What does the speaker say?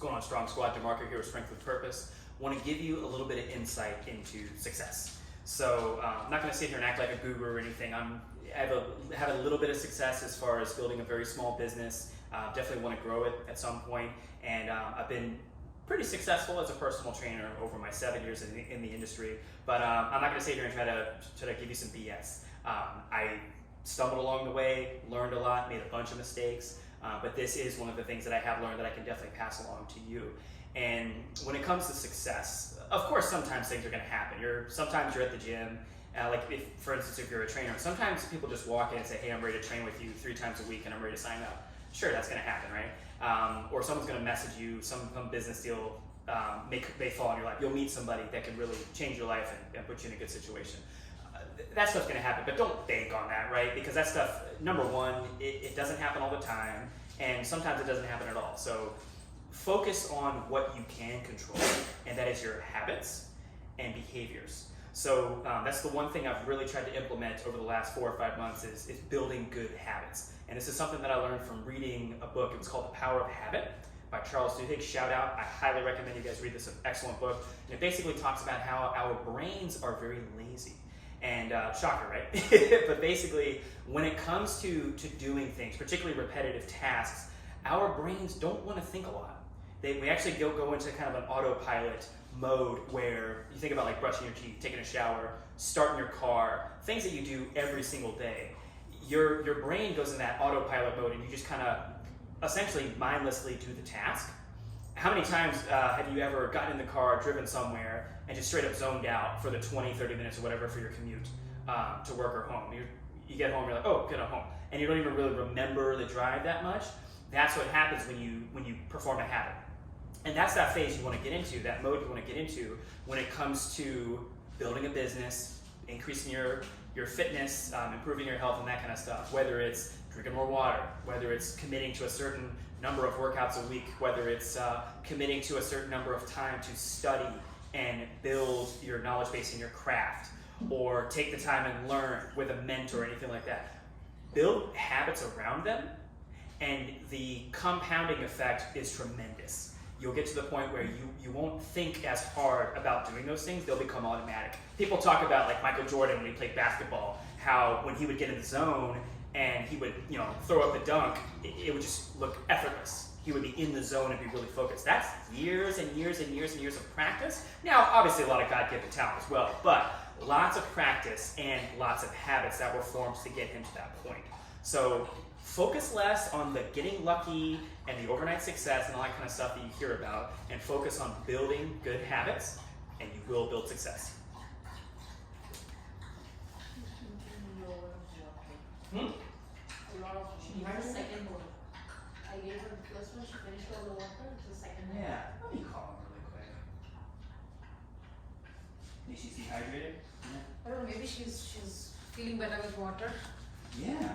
Going on Strong Squad, DeMarco here with Strength with Purpose. Want to give you a little bit of insight into success. So I'm not going to sit here and act like a guru or anything. I have a little bit of success as far as building a very small business. Definitely want to grow it at some point, and I've been pretty successful as a personal trainer over my 7 years in the industry. But I'm not going to sit here and try to give you some BS. I stumbled along the way, learned a lot, made a bunch of mistakes. But this is one of the things that I have learned that I can definitely pass along to you. And when it comes to success, of course, sometimes things are going to happen. Sometimes you're at the gym, for instance, if you're a trainer, sometimes people just walk in and say, hey, I'm ready to train with you 3 times a week and I'm ready to sign up. Sure, that's going to happen, right? Or someone's going to message you, some business deal may fall in your life. You'll meet somebody that can really change your life and put you in a good situation. That stuff's going to happen, but don't bank on that, right? Because that stuff, number one, it doesn't happen all the time, and sometimes it doesn't happen at all. So focus on what you can control, and that is your habits and behaviors. So that's the one thing I've really tried to implement over the last 4 or 5 months is building good habits. And this is something that I learned from reading a book. It was called The Power of Habit by Charles Duhigg. Shout out. I highly recommend you guys read this. It's an excellent book. And it basically talks about how our brains are very lazy. And shocker, right? But basically, when it comes to doing things, particularly repetitive tasks, our brains don't want to think a lot. We actually go into kind of an autopilot mode where you think about like brushing your teeth, taking a shower, starting your car, things that you do every single day. Your brain goes in that autopilot mode and you just kind of essentially mindlessly do the task. How many times have you ever gotten in the car, driven somewhere, and just straight up zoned out for the 20, 30 minutes or whatever for your commute to work or home? You get home, you're like, oh, good, I'm home. And you don't even really remember the drive that much. That's what happens when you perform a habit. And that's that phase you want to get into, that mode you want to get into when it comes to building a business, increasing your fitness, improving your health and that kind of stuff. Whether it's drinking more water, whether it's committing to a certain number of workouts a week, whether it's committing to a certain number of time to study and build your knowledge base in your craft, or take the time and learn with a mentor or anything like that. Build habits around them, and the compounding effect is tremendous. You'll get to the point where you won't think as hard about doing those things. They'll become automatic. People talk about like Michael Jordan when he played basketball, how when he would get in the zone and he would throw up the dunk, it would just look effortless. He would be in the zone and be really focused. That's years and years and years and years of practice. Now, obviously a lot of God-given talent as well, but lots of practice and lots of habits that were formed to get him to that point. So focus less on the getting lucky and the overnight success and all that kind of stuff that you hear about, and focus on building good habits, and you will build success. She had a second one. I gave her the first one, she finished all the water, it's the second one. Yeah, let me call him really quick. Think she's dehydrated? I don't know, maybe she's feeling better with water. Yeah.